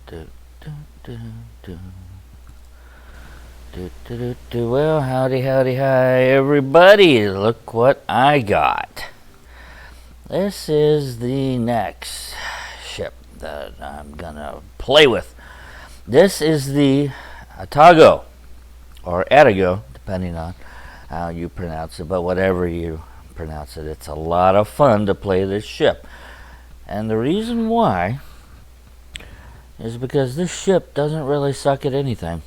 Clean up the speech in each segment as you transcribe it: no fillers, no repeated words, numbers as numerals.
Do, do, do, do. Well, howdy, hi, everybody. Look what I got. This is the next ship that I'm gonna play with. This is the Atago, or Atago, depending on how you pronounce it, but whatever you pronounce it, it's a lot of fun to play this ship. And the reason why is because this ship doesn't really suck at anything.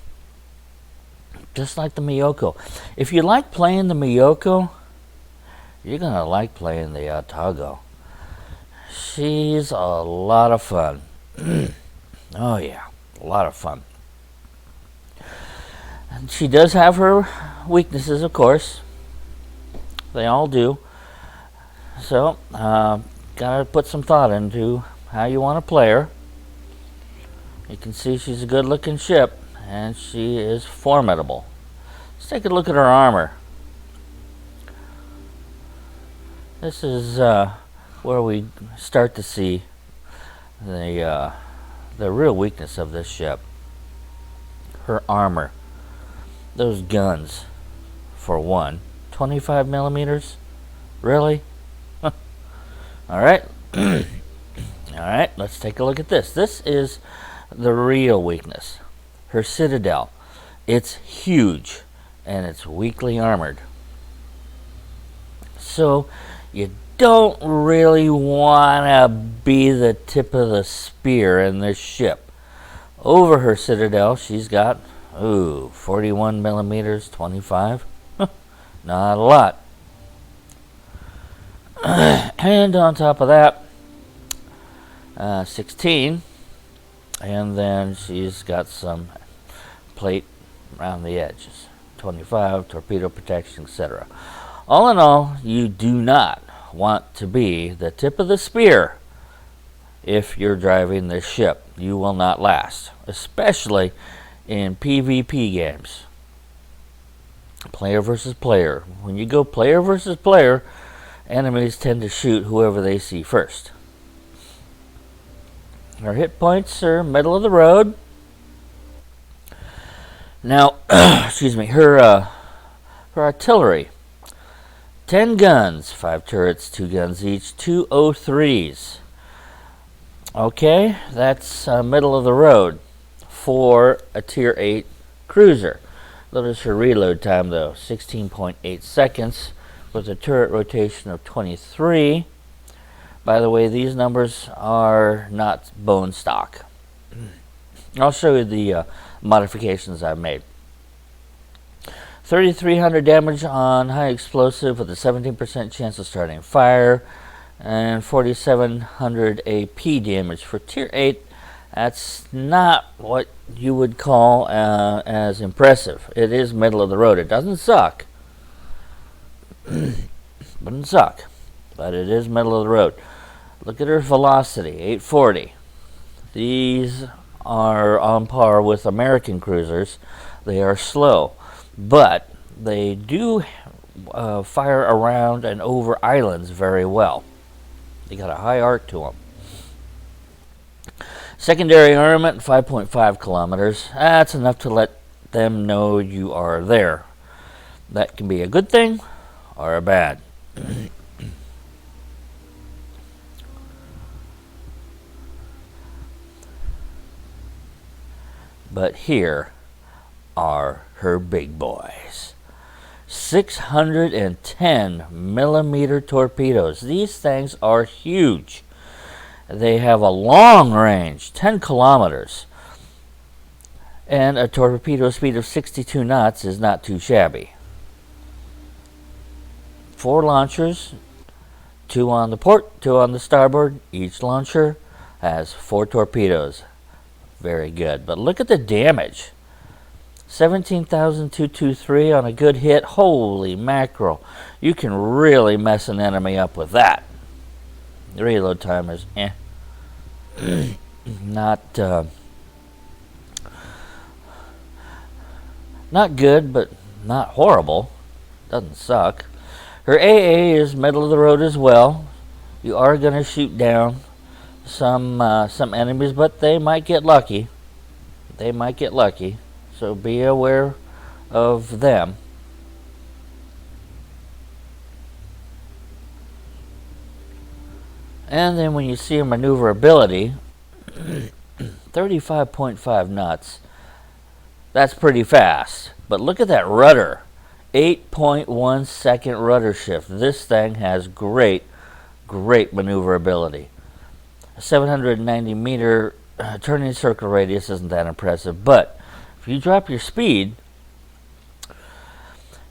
Just like the Miyoko. If you like playing the Miyoko, you're going to like playing the Atago. She's a lot of fun. Oh yeah, a lot of fun. And she does have her weaknesses, of course. They all do. So, gotta put some thought into how you want to play her. You can see she's a good looking ship, and she is formidable. Let's take a look at her armor. This is where we start to see the real weakness of this ship. Her armor. Those guns, for one. 25 millimeters? Really? Alright. Alright, let's take a look at this. This is the real weakness. Her citadel. It's huge and it's weakly armored. So you don't really want to be the tip of the spear in this ship. Over her citadel, she's got 41 millimeters, 25. Not a lot. And on top of that, 16. And then she's got some plate around the edges. 25, torpedo protection, etc. All in all, you do not want to be the tip of the spear if you're driving this ship. You will not last, especially in PvP games. Player versus player. When you go player versus player, enemies tend to shoot whoever they see first. Her hit points are middle of the road. Now, excuse me, her artillery. 10 guns, 5 turrets, 2 guns each, 2 O3s. Okay, that's middle of the road for a tier 8 cruiser. Notice her reload time though, 16.8 seconds with a turret rotation of 23. By the way, these numbers are not bone stock. I'll show you the modifications I've made. 3,300 damage on high explosive with a 17% chance of starting fire, and 4,700 AP damage for tier 8. That's not what you would call as impressive. It is middle of the road. It doesn't suck. Doesn't suck, but it is middle of the road. Look at her velocity, 840. These are on par with American cruisers. They are slow, but they do fire around and over islands very well. They got a high arc to them. Secondary armament, 5.5 kilometers. That's enough to let them know you are there. That can be a good thing or a bad. But here are her big boys. 610 millimeter torpedoes. These things are huge. They have a long range, 10 kilometers. And a torpedo speed of 62 knots is not too shabby. 4 launchers, 2 on the port, 2 on the starboard. Each launcher has 4 torpedoes. Very good. But look at the damage. 17,223 on a good hit. Holy mackerel. You can really mess an enemy up with that. The reload time is not good, but not horrible. Doesn't suck. Her AA is middle of the road as well. You are going to shoot down some enemies, but they might get lucky. They might get lucky, so be aware of them. And then when you see your maneuverability, 35.5 knots. That's pretty fast. But look at that rudder. 8.1 second rudder shift. This thing has great maneuverability. A 790 meter turning circle radius isn't that impressive, but if you drop your speed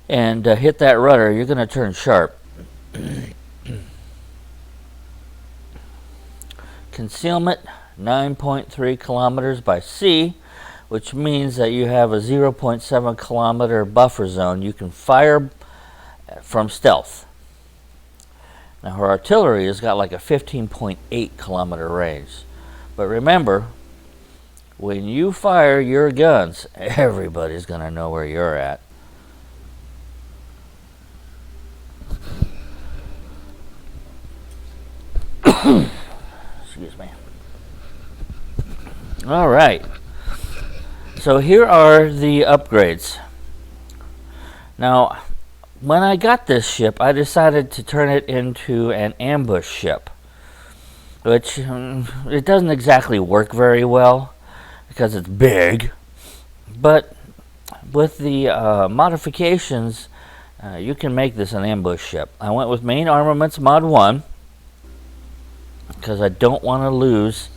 and hit that rudder, you're going to turn sharp. Concealment, 9.3 kilometers by sea, which means that you have a 0.7 kilometer buffer zone. You can fire from stealth. Now her artillery has got like a 15.8 kilometer range. But remember, when you fire your guns, everybody's going to know where you're at. Excuse me. All right. So here are the upgrades. Now, when I got this ship, I decided to turn it into an ambush ship, which it doesn't exactly work very well because it's big. But with the modifications, you can make this an ambush ship. I went with main armaments mod 1 because I don't want to lose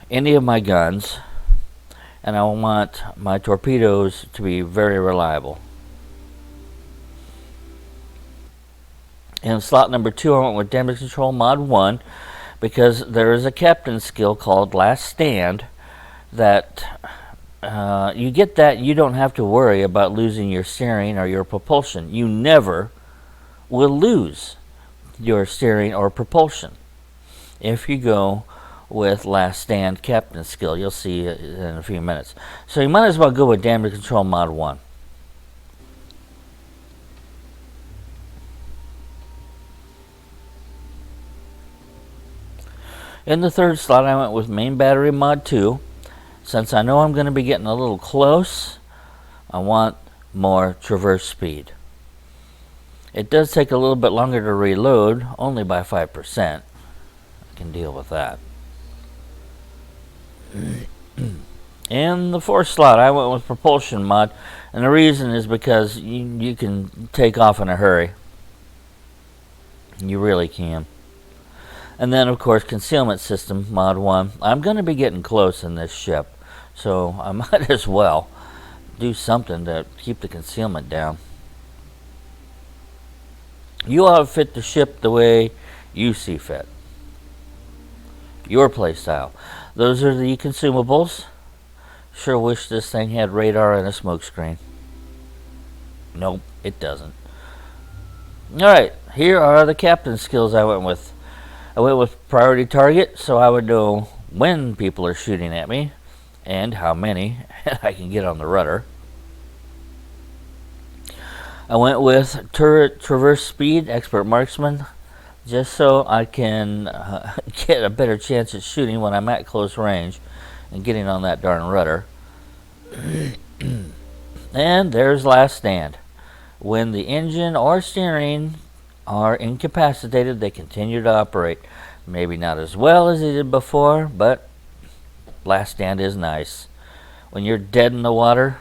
any of my guns, and I want my torpedoes to be very reliable. In slot number 2, I went with damage control mod 1 because there is a captain skill called Last Stand that you get that, you don't have to worry about losing your steering or your propulsion. You never will lose your steering or propulsion if you go with Last Stand captain skill. You'll see it in a few minutes. So you might as well go with damage control mod 1. In the third slot, I went with main battery mod 2. Since I know I'm going to be getting a little close, I want more traverse speed. It does take a little bit longer to reload, only by 5%. I can deal with that. In the fourth slot, I went with propulsion mod, and the reason is because you can take off in a hurry. You really can. And then, of course, concealment system mod 1. I'm going to be getting close in this ship, so I might as well do something to keep the concealment down. You outfit the ship the way you see fit. Your playstyle. Those are the consumables. Sure wish this thing had radar and a smoke screen. Nope, it doesn't. Alright, here are the captain skills I went with. I went with priority target, so I would know when people are shooting at me and how many I can get on the rudder. I went with turret traverse speed, expert marksman, just so I can get a better chance at shooting when I'm at close range and getting on that darn rudder. And there's Last Stand. When the engine or steering are incapacitated, they continue to operate. Maybe not as well as they did before, but Last Stand is nice. When you're dead in the water,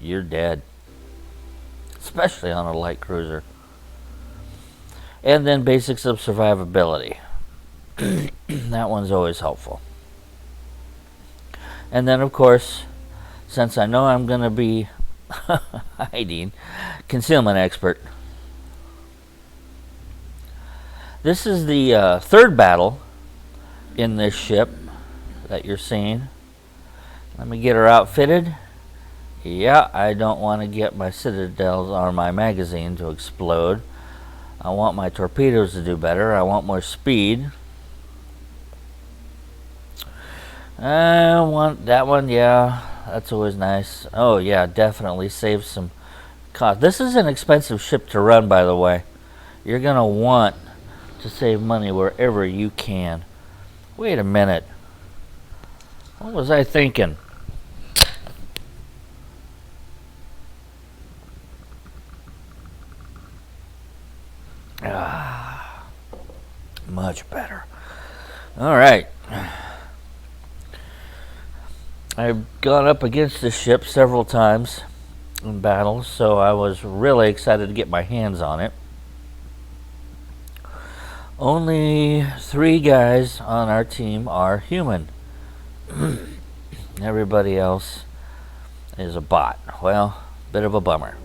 you're dead. Especially on a light cruiser. And then basics of survivability. That one's always helpful. And then, of course, since I know I'm going to be hiding, concealment expert. This is the third battle in this ship that you're seeing. Let me get her outfitted. Yeah, I don't want to get my citadels or my magazine to explode. I want my torpedoes to do better. I want more speed. I want that one, yeah. That's always nice. Oh, yeah, definitely save some cost. This is an expensive ship to run, by the way. You're going to want to save money wherever you can. Wait a minute. What was I thinking? Ah, much better. All right. I've gone up against this ship several times in battles, so I was really excited to get my hands on it. Only 3 guys on our team are human. Everybody else is a bot. Well, bit of a bummer.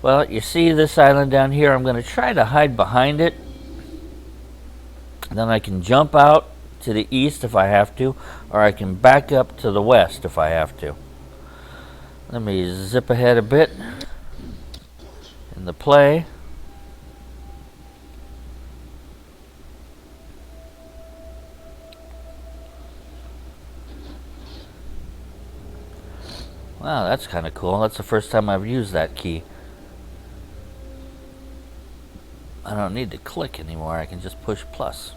Well, you see this island down here? I'm going to try to hide behind it. Then I can jump out to the east if I have to, or I can back up to the west if I have to. Let me zip ahead a bit in the play. Wow, that's kind of cool. That's the first time I've used that key. I don't need to click anymore. I can just push plus.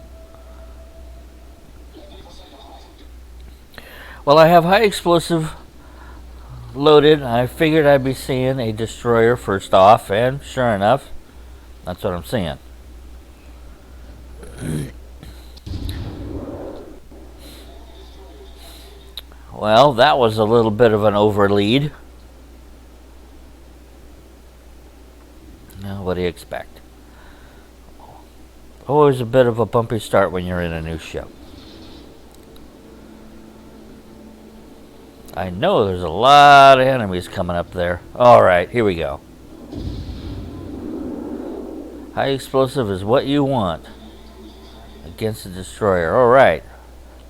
Well, I have high explosive loaded. I figured I'd be seeing a destroyer first off, and sure enough, that's what I'm seeing. Well, that was a little bit of an overlead. Now, what do you expect? Always a bit of a bumpy start when you're in a new ship. I know there's a lot of enemies coming up there. Alright, here we go. High explosive is what you want against a destroyer. Alright,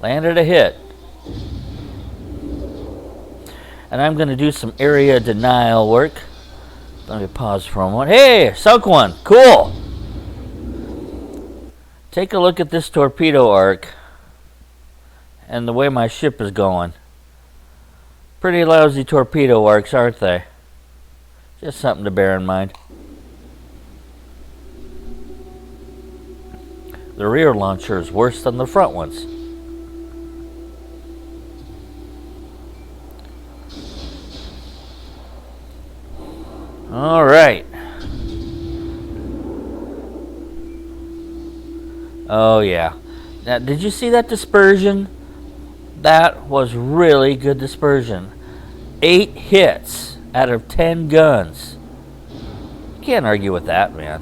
landed a hit. And I'm going to do some area denial work. Let me pause for a moment. Hey, sunk one. Cool. Take a look at this torpedo arc and the way my ship is going. Pretty lousy torpedo arcs, aren't they? Just something to bear in mind. The rear launcher is worse than the front ones. All right. Oh yeah. Now, did you see that dispersion? That was really good dispersion. 8 hits out of 10 guns. You can't argue with that, man.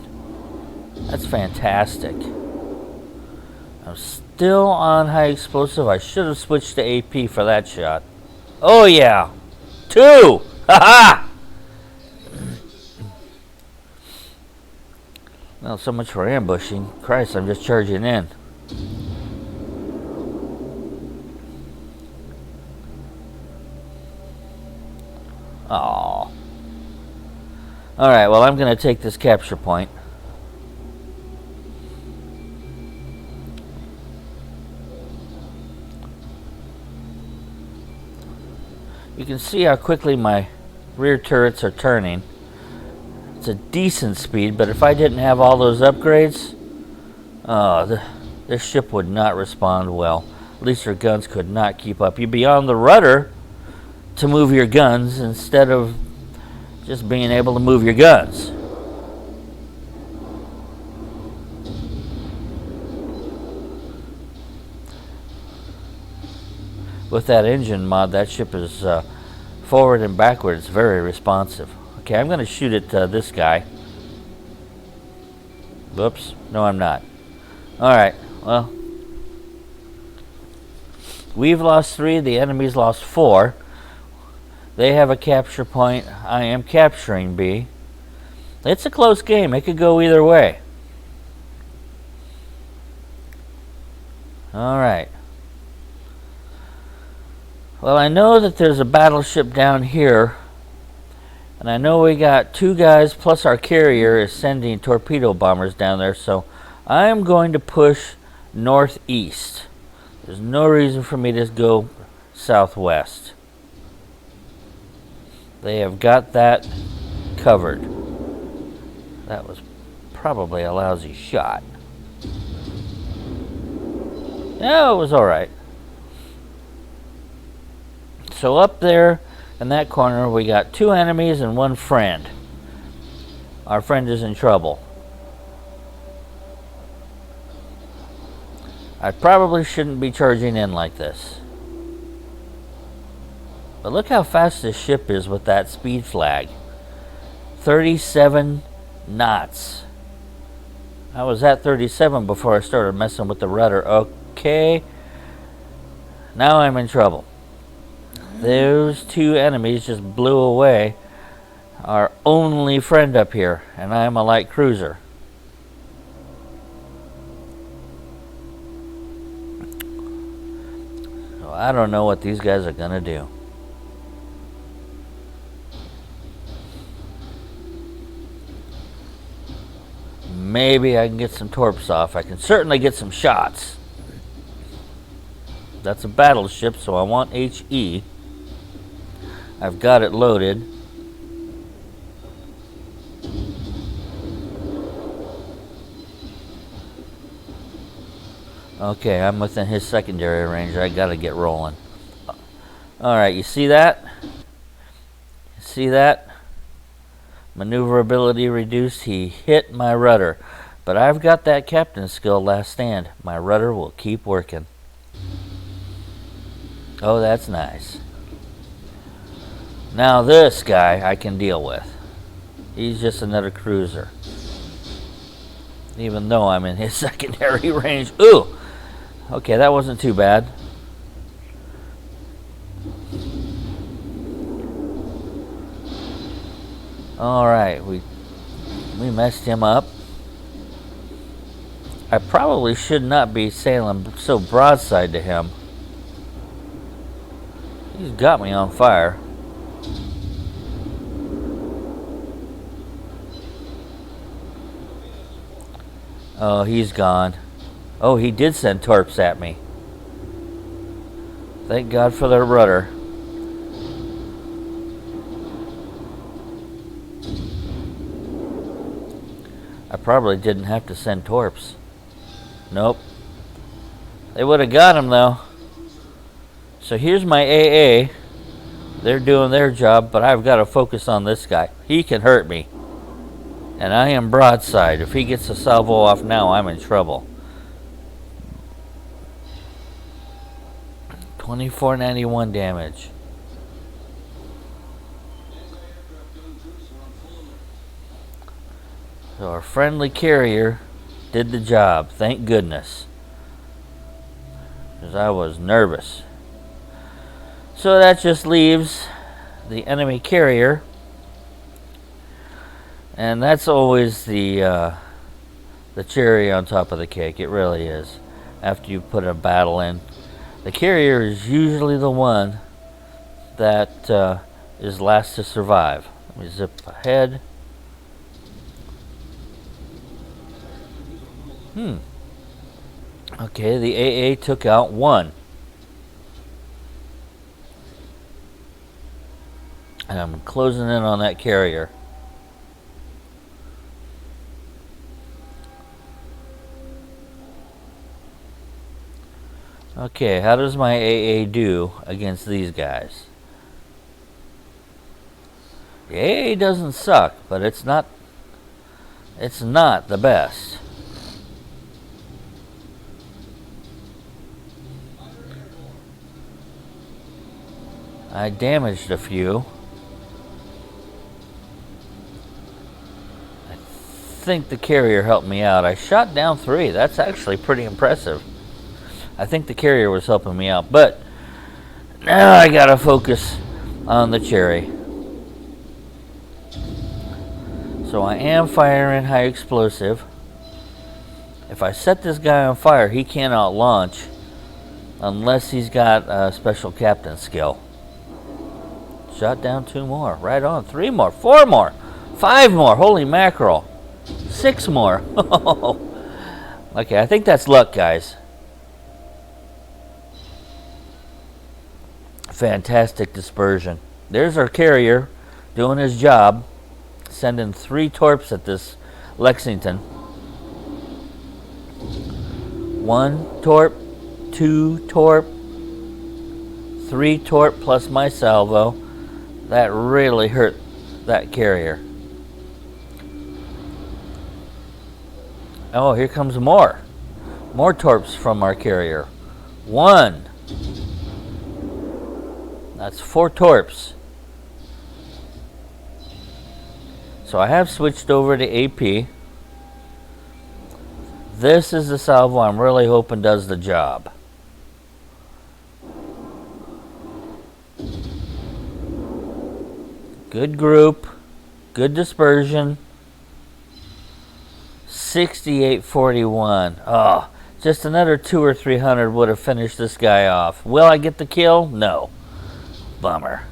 That's fantastic. I'm still on high explosive. I should have switched to AP for that shot. Oh yeah. 2! Haha! Well, so much for ambushing. Christ, I'm just charging in. Oh. Alright, well, I'm going to take this capture point. You can see how quickly my rear turrets are turning. It's a decent speed, but if I didn't have all those upgrades, this ship would not respond well. At least your guns could not keep up. You'd be on the rudder to move your guns instead of just being able to move your guns. With that engine mod, that ship is forward and backwards very responsive. Okay, I'm going to shoot at this guy. Whoops. No, I'm not. Alright, well. We've lost 3. The enemy's lost 4. They have a capture point. I am capturing B. It's a close game. It could go either way. Alright. Well, I know that there's a battleship down here. And I know we got 2 guys plus our carrier is sending torpedo bombers down there. So I am going to push northeast. There's no reason for me to go southwest. They have got that covered. That was probably a lousy shot. Yeah, it was alright. So up there in that corner, we got 2 enemies and 1 friend. Our friend is in trouble. I probably shouldn't be charging in like this. But look how fast this ship is with that speed flag. 37 knots. I was at 37 before I started messing with the rudder. Okay. Now I'm in trouble. Those 2 enemies just blew away our only friend up here, and I'm a light cruiser. So I don't know what these guys are gonna do. Maybe I can get some torps off. I can certainly get some shots. That's a battleship, so I want HE. I've got it loaded. Okay, I'm within his secondary range. I gotta get rolling. Alright, you see that? See that? Maneuverability reduced. He hit my rudder. But I've got that captain skill last stand. My rudder will keep working. Oh, that's nice. Now this guy I can deal with. He's just another cruiser. Even though I'm in his secondary range. Ooh! Okay, that wasn't too bad. Alright, we messed him up. I probably should not be sailing so broadside to him. He's got me on fire. Oh, he's gone. Oh, he did send torps at me. Thank God for their rudder. I probably didn't have to send torps. Nope. They would have got him though. So here's my AA. They're doing their job, but I've got to focus on this guy. He can hurt me. And I am broadside. If he gets a salvo off now, I'm in trouble. 2491 damage. So our friendly carrier did the job, thank goodness. Because I was nervous. So that just leaves the enemy carrier. And that's always the cherry on top of the cake. It really is. After you put a battle in. The carrier is usually the one that is last to survive. Let me zip ahead. Okay, the AA took out 1. And I'm closing in on that carrier. Okay, how does my AA do against these guys? The AA doesn't suck, but it's not the best. I damaged a few. I think the carrier helped me out. I shot down 3. That's actually pretty impressive. I think the carrier was helping me out, but now I gotta focus on the cherry. So I am firing high explosive. If I set this guy on fire, he cannot launch unless he's got a special captain skill. Shot down 2 more. Right on. 3 more. 4 more. 5 more. Holy mackerel. 6 more. Okay, I think that's luck, guys. Fantastic dispersion. There's our carrier doing his job. Sending 3 torps at this Lexington. 1 torp, 2 torp, 3 torp plus my salvo. That really hurt that carrier. Oh, here comes more. More torps from our carrier. 1. That's 4 torps. So I have switched over to AP. This is the salvo I'm really hoping does the job. Good group, good dispersion. 6841. Oh, just another 200 or 300 would have finished this guy off. Will I get the kill? No. Bummer.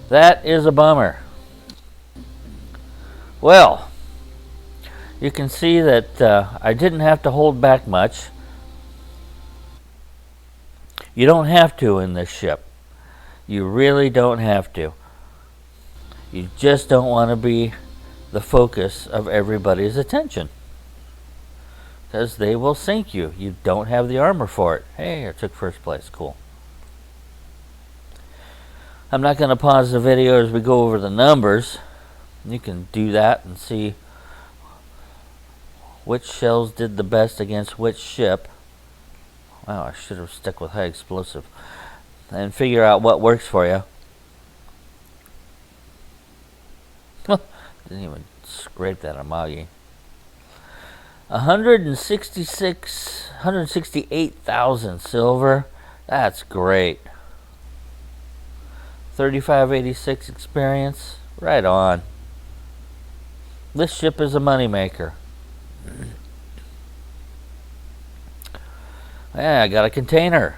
That is a bummer. Well, you can see that I didn't have to hold back much. You don't have to in this ship. You really don't have to. You just don't want to be the focus of everybody's attention, because they will sink you. You don't have the armor for it. Hey, I took first place. Cool. I'm not going to pause the video as we go over the numbers. You can do that and see which shells did the best against which ship. Wow, I should have stuck with high explosive. And figure out what works for you. Didn't even scrape that Amagi. 168,000 silver. That's great. 3586 experience. Right on. This ship is a moneymaker. Yeah, I got a container.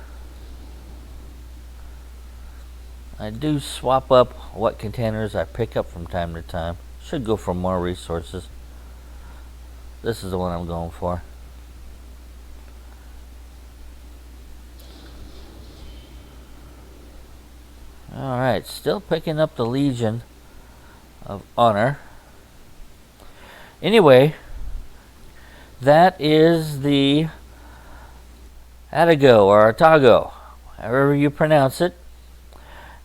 I do swap up what containers I pick up from time to time. Should go for more resources. This is the one I'm going for. Alright, still picking up the Legion of Honor. Anyway, that is the Atago or Atago, however you pronounce it.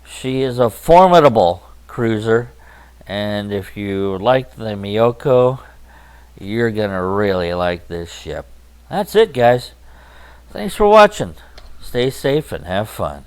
She is a formidable cruiser, and if you like the Miyoko, you're gonna really like this ship. That's it, guys. Thanks for watching. Stay safe and have fun.